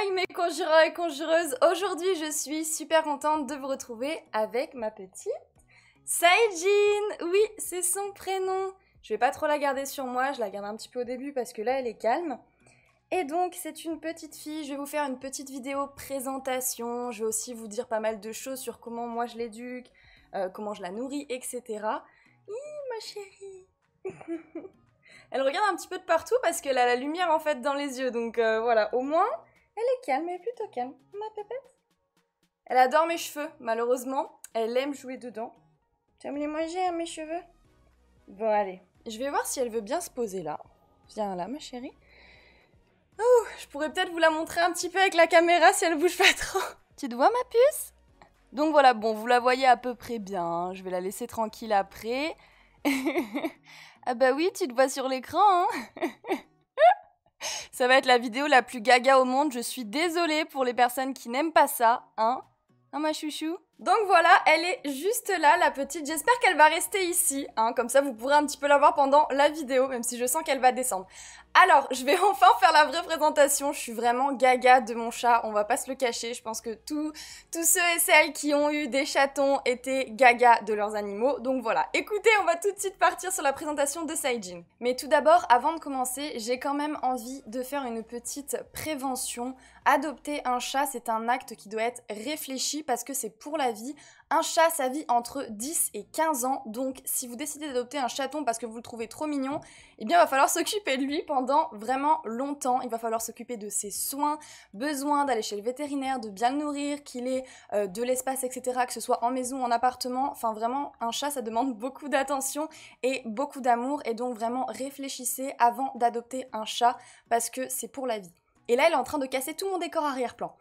Hi mes conjureurs et conjureuses, aujourd'hui je suis super contente de vous retrouver avec ma petite Saejin. Oui, c'est son prénom. Je vais pas trop la garder sur moi, je la garde un petit peu au début parce que là elle est calme. Et donc c'est une petite fille, je vais vous faire une petite vidéo présentation, je vais aussi vous dire pas mal de choses sur comment moi je l'éduque, comment je la nourris, etc. Ma chérie. Elle regarde un petit peu de partout parce qu'elle a la lumière en fait dans les yeux, donc voilà, au moins elle est calme, elle est plutôt calme, ma pépette. Elle adore mes cheveux, malheureusement, elle aime jouer dedans. Tu aimes les manger, hein, mes cheveux? Bon allez, je vais voir si elle veut bien se poser là. Viens là ma chérie. Oh, je pourrais peut-être vous la montrer un petit peu avec la caméra si elle bouge pas trop. Tu te vois ma puce? Donc voilà, bon, vous la voyez à peu près bien, hein. Je vais la laisser tranquille après. Ah bah oui, tu te vois sur l'écran, hein. Ça va être la vidéo la plus gaga au monde, je suis désolée pour les personnes qui n'aiment pas ça, hein. Hein ma chouchou? Donc voilà, elle est juste là, la petite. J'espère qu'elle va rester ici, hein. Comme ça, vous pourrez un petit peu la voir pendant la vidéo, même si je sens qu'elle va descendre. Alors, je vais enfin faire la vraie présentation. Je suis vraiment gaga de mon chat, on va pas se le cacher. Je pense que tous ceux et celles qui ont eu des chatons étaient gaga de leurs animaux. Donc voilà, écoutez, on va tout de suite partir sur la présentation de Saejin. Mais tout d'abord, avant de commencer, j'ai quand même envie de faire une petite prévention. Adopter un chat, c'est un acte qui doit être réfléchi parce que c'est pour la vie. Un chat, ça vit entre 10 et 15 ans, donc si vous décidez d'adopter un chaton parce que vous le trouvez trop mignon, eh bien il va falloir s'occuper de lui pendant vraiment longtemps. Il va falloir s'occuper de ses soins, besoin d'aller chez le vétérinaire, de bien le nourrir, qu'il ait de l'espace, etc., que ce soit en maison ou en appartement. Enfin vraiment, un chat, ça demande beaucoup d'attention et beaucoup d'amour, et donc vraiment réfléchissez avant d'adopter un chat parce que c'est pour la vie. Et là, elle est en train de casser tout mon décor arrière-plan.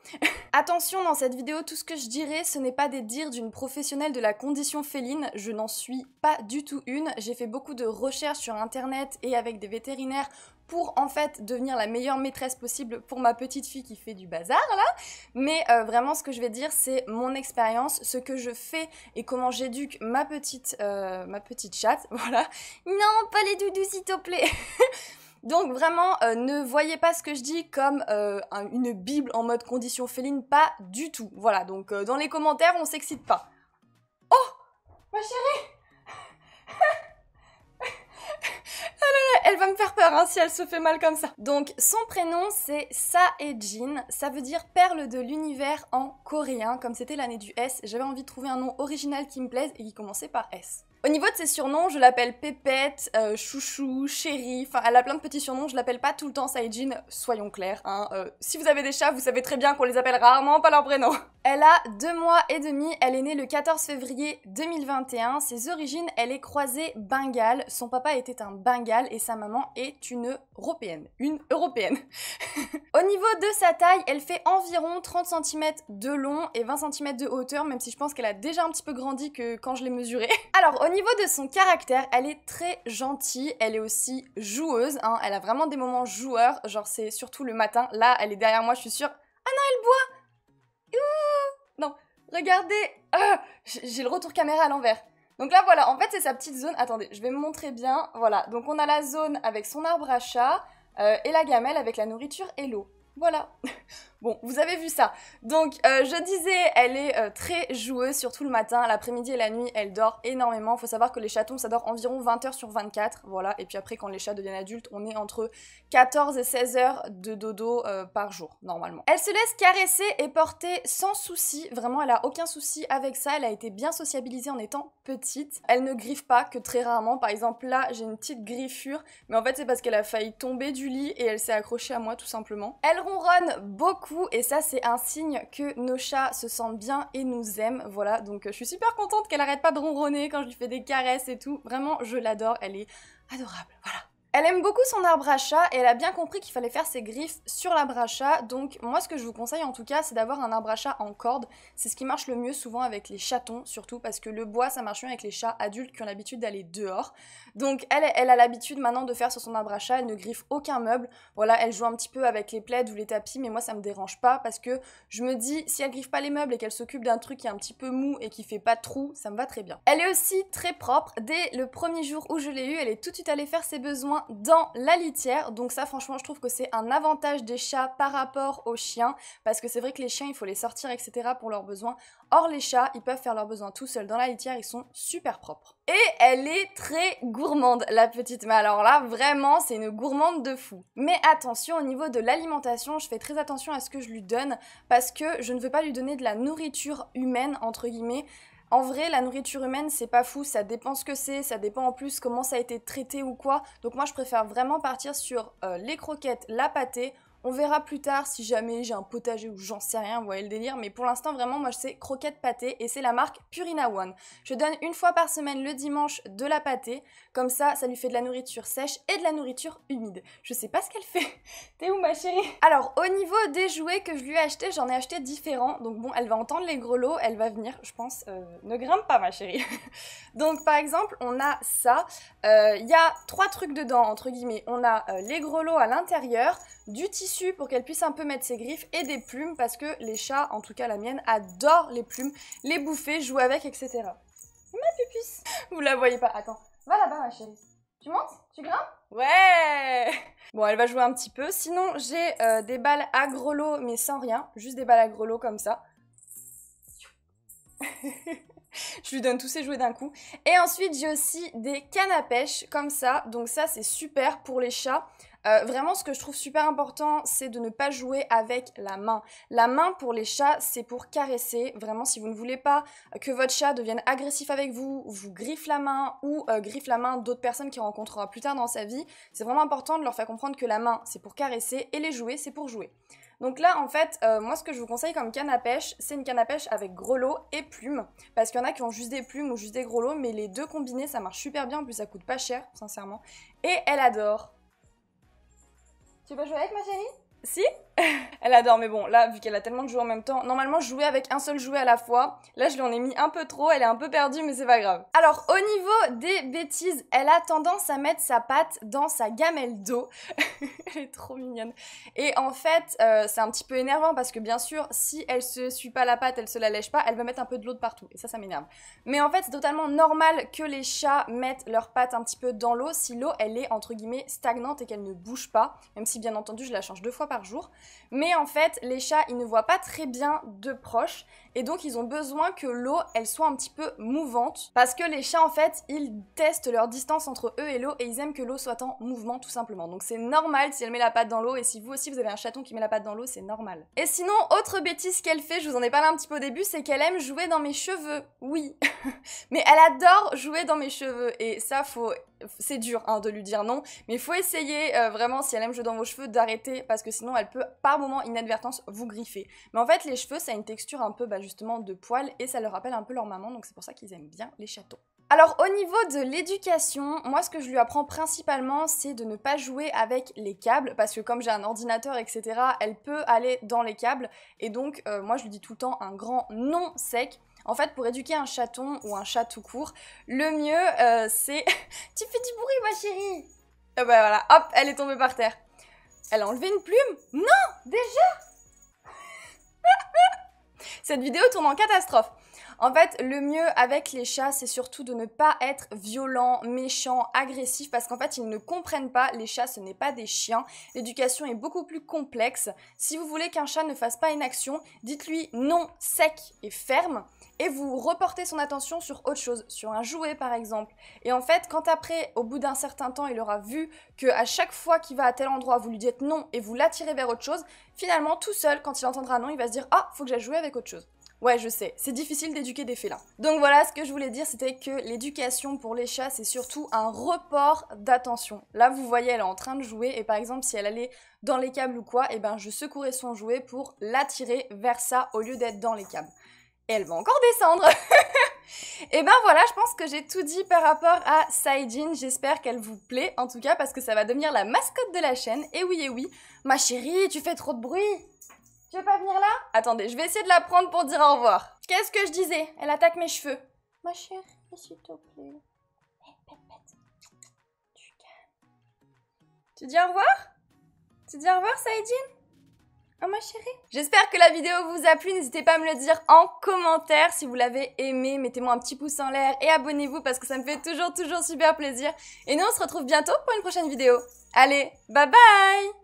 Attention, dans cette vidéo, tout ce que je dirai, ce n'est pas des dires d'une professionnelle de la condition féline. Je n'en suis pas du tout une. J'ai fait beaucoup de recherches sur internet et avec des vétérinaires pour en fait devenir la meilleure maîtresse possible pour ma petite fille qui fait du bazar là. Mais vraiment, ce que je vais dire, c'est mon expérience, ce que je fais et comment j'éduque ma petite chatte. Voilà. Non, pas les doudous, s'il te plaît. Donc vraiment, ne voyez pas ce que je dis comme une bible en mode condition féline, pas du tout. Voilà, donc dans les commentaires, on s'excite pas. Oh, ma chérie. Elle va me faire peur hein, si elle se fait mal comme ça. Donc son prénom c'est Saejin, ça veut dire perle de l'univers en coréen. Comme c'était l'année du S, j'avais envie de trouver un nom original qui me plaise et qui commençait par S. Au niveau de ses surnoms, je l'appelle Pépette, Chouchou, Chérie, enfin elle a plein de petits surnoms, je l'appelle pas tout le temps Saejin, soyons clairs. Hein. Si vous avez des chats, vous savez très bien qu'on les appelle rarement par leur prénom. Elle a 2 mois et demi, elle est née le 14 février 2021, ses origines, elle est croisée bengale, son papa était un bengale et sa maman est une européenne. Au niveau de sa taille, elle fait environ 30 cm de long et 20 cm de hauteur, même si je pense qu'elle a déjà un petit peu grandi que quand je l'ai mesurée. Alors, au niveau de son caractère, elle est très gentille, elle est aussi joueuse, hein, elle a vraiment des moments joueurs, genre c'est surtout le matin, là elle est derrière moi, je suis sûre. Ah non, elle boit. Non, regardez, j'ai le retour caméra à l'envers. Donc là voilà, en fait c'est sa petite zone, attendez, je vais me montrer bien, voilà. Donc on a la zone avec son arbre à chat et la gamelle avec la nourriture et l'eau. Voilà. Bon, vous avez vu ça. Donc, je disais, elle est très joueuse, surtout le matin. L'après-midi et la nuit, elle dort énormément. Faut savoir que les chatons, ça dort environ 20 heures sur 24. Voilà. Et puis après, quand les chats deviennent adultes, on est entre 14 et 16 heures de dodo par jour, normalement. Elle se laisse caresser et porter sans souci. Vraiment, elle a aucun souci avec ça. Elle a été bien sociabilisée en étant petite. Elle ne griffe pas que très rarement. Par exemple, là, j'ai une petite griffure. Mais en fait, c'est parce qu'elle a failli tomber du lit et elle s'est accrochée à moi, tout simplement. Elle ronronne beaucoup. Et ça c'est un signe que nos chats se sentent bien et nous aiment, voilà, donc je suis super contente qu'elle arrête pas de ronronner quand je lui fais des caresses et tout, vraiment je l'adore, elle est adorable, voilà. Elle aime beaucoup son arbre à chat et elle a bien compris qu'il fallait faire ses griffes sur l'arbre à chat, donc moi ce que je vous conseille en tout cas c'est d'avoir un arbre à chat en corde, c'est ce qui marche le mieux souvent avec les chatons surtout parce que le bois ça marche mieux avec les chats adultes qui ont l'habitude d'aller dehors. Donc elle a l'habitude maintenant de faire sur son arbre à chat, elle ne griffe aucun meuble, voilà, elle joue un petit peu avec les plaids ou les tapis mais moi ça me dérange pas parce que je me dis si elle griffe pas les meubles et qu'elle s'occupe d'un truc qui est un petit peu mou et qui fait pas de trou, ça me va très bien. Elle est aussi très propre, dès le premier jour où je l'ai eue, elle est tout de suite allée faire ses besoins besoins dans la litière. Donc ça franchement je trouve que c'est un avantage des chats par rapport aux chiens, parce que c'est vrai que les chiens il faut les sortir etc. pour leurs besoins. Or les chats ils peuvent faire leurs besoins tout seuls dans la litière, ils sont super propres. Et elle est très gourmande la petite, mais alors là vraiment c'est une gourmande de fou. Mais attention au niveau de l'alimentation, je fais très attention à ce que je lui donne, parce que je ne veux pas lui donner de la nourriture humaine entre guillemets. En vrai, la nourriture humaine, c'est pas fou, ça dépend ce que c'est, ça dépend en plus comment ça a été traité ou quoi. Donc moi, je préfère vraiment partir sur les croquettes, la pâtée. On verra plus tard si jamais j'ai un potager ou j'en sais rien, vous voyez le délire. Mais pour l'instant, vraiment, moi, je sais croquettes pâtée et c'est la marque Purina One. Je donne une fois par semaine le dimanche de la pâtée. Comme ça lui fait de la nourriture sèche et de la nourriture humide. Je sais pas ce qu'elle fait. T'es où ma chérie? Alors, au niveau des jouets que je lui ai achetés, j'en ai acheté différents. Donc bon, elle va entendre les grelots, elle va venir, je pense. Ne grimpe pas ma chérie. Donc par exemple, on a ça. Il y a 3 trucs dedans, entre guillemets. On a les grelots à l'intérieur, du tissu pour qu'elle puisse un peu mettre ses griffes et des plumes parce que les chats, en tout cas la mienne, adorent les plumes, les bouffer, jouer avec, etc. Ma pupuce. Vous la voyez pas. Attends, va là-bas ma chérie. Tu montes? Tu grimpes? Ouais. Bon, elle va jouer un petit peu. Sinon, j'ai des balles à grelots, mais sans rien. Juste des balles à grelots comme ça. Je lui donne tous ses jouets d'un coup. Et ensuite, j'ai aussi des cannes à pêche comme ça. Donc ça, c'est super pour les chats. Vraiment, ce que je trouve super important, c'est de ne pas jouer avec la main. La main, pour les chats, c'est pour caresser. Vraiment, si vous ne voulez pas que votre chat devienne agressif avec vous, vous griffe la main ou griffe la main d'autres personnes qu'il rencontrera plus tard dans sa vie, c'est vraiment important de leur faire comprendre que la main, c'est pour caresser et les jouets, c'est pour jouer. Donc là, en fait, moi, ce que je vous conseille comme canne à pêche, c'est une canne à pêche avec grelots et plumes. Parce qu'il y en a qui ont juste des plumes ou juste des grelots, mais les deux combinés, ça marche super bien. En plus, ça coûte pas cher, sincèrement. Et elle adore. Tu veux jouer avec ma chérie? Si? Elle adore, mais bon, là, vu qu'elle a tellement de jouets en même temps, normalement, je jouais avec un seul jouet à la fois. Là, je lui en ai mis un peu trop, elle est un peu perdue, mais c'est pas grave. Alors, au niveau des bêtises, elle a tendance à mettre sa patte dans sa gamelle d'eau. Elle est trop mignonne. Et en fait, c'est un petit peu énervant parce que bien sûr, si elle se suit pas la patte, elle se la lèche pas, elle va mettre un peu de l'eau de partout. Et ça m'énerve. Mais en fait, c'est totalement normal que les chats mettent leur patte un petit peu dans l'eau si l'eau, elle est entre guillemets stagnante et qu'elle ne bouge pas. Même si, bien entendu, je la change 2 fois par jour. Mais en fait, les chats, ils ne voient pas très bien de proche et donc ils ont besoin que l'eau, elle soit un petit peu mouvante parce que les chats, en fait, ils testent leur distance entre eux et l'eau et ils aiment que l'eau soit en mouvement tout simplement. Donc c'est normal si elle met la patte dans l'eau et si vous aussi vous avez un chaton qui met la patte dans l'eau, c'est normal. Et sinon, autre bêtise qu'elle fait, je vous en ai parlé un petit peu au début, c'est qu'elle aime jouer dans mes cheveux. Oui, mais elle adore jouer dans mes cheveux et ça, c'est dur hein, de lui dire non, mais il faut essayer vraiment, si elle aime jouer dans vos cheveux, d'arrêter parce que sinon elle peut par moment inadvertance vous griffer. Mais en fait les cheveux ça a une texture un peu justement de poils et ça leur rappelle un peu leur maman, donc c'est pour ça qu'ils aiment bien les chatons. Alors au niveau de l'éducation, moi ce que je lui apprends principalement c'est de ne pas jouer avec les câbles parce que comme j'ai un ordinateur etc, elle peut aller dans les câbles et donc moi je lui dis tout le temps un grand non sec. En fait, pour éduquer un chaton ou un chat tout court, le mieux, c'est... Tu fais du bruit, ma chérie! Et bah voilà, hop, elle est tombée par terre. Elle a enlevé une plume? Non! Déjà? Cette vidéo tourne en catastrophe. En fait, le mieux avec les chats, c'est surtout de ne pas être violent, méchant, agressif, parce qu'en fait, ils ne comprennent pas. Les chats, ce n'est pas des chiens. L'éducation est beaucoup plus complexe. Si vous voulez qu'un chat ne fasse pas une action, dites-lui non sec et ferme, et vous reportez son attention sur autre chose, sur un jouet par exemple. Et en fait, quand après, au bout d'un certain temps, il aura vu qu'à chaque fois qu'il va à tel endroit, vous lui dites non et vous l'attirez vers autre chose, finalement, tout seul, quand il entendra non, il va se dire « Ah, faut que j'aille jouer avec autre chose ». Ouais, je sais, c'est difficile d'éduquer des félins. Donc voilà, ce que je voulais dire, c'était que l'éducation pour les chats, c'est surtout un report d'attention. Là, vous voyez, elle est en train de jouer, et par exemple, si elle allait dans les câbles ou quoi, et ben je secourais son jouet pour l'attirer vers ça au lieu d'être dans les câbles. Et elle va encore descendre. Et ben voilà, je pense que j'ai tout dit par rapport à Saïdine. J'espère qu'elle vous plaît, en tout cas, parce que ça va devenir la mascotte de la chaîne. Et oui, ma chérie, tu fais trop de bruit. Tu veux pas venir là? Attendez, je vais essayer de la prendre pour dire au revoir. Qu'est-ce que je disais? Elle attaque mes cheveux. Ma chérie, s'il te plaît. Pète. Tu calmes. Tu dis au revoir? Tu dis au revoir, Saïdine? Oh ma chérie. J'espère que la vidéo vous a plu. N'hésitez pas à me le dire en commentaire si vous l'avez aimé. Mettez-moi un petit pouce en l'air et abonnez-vous parce que ça me fait toujours super plaisir. Et nous, on se retrouve bientôt pour une prochaine vidéo. Allez, bye bye!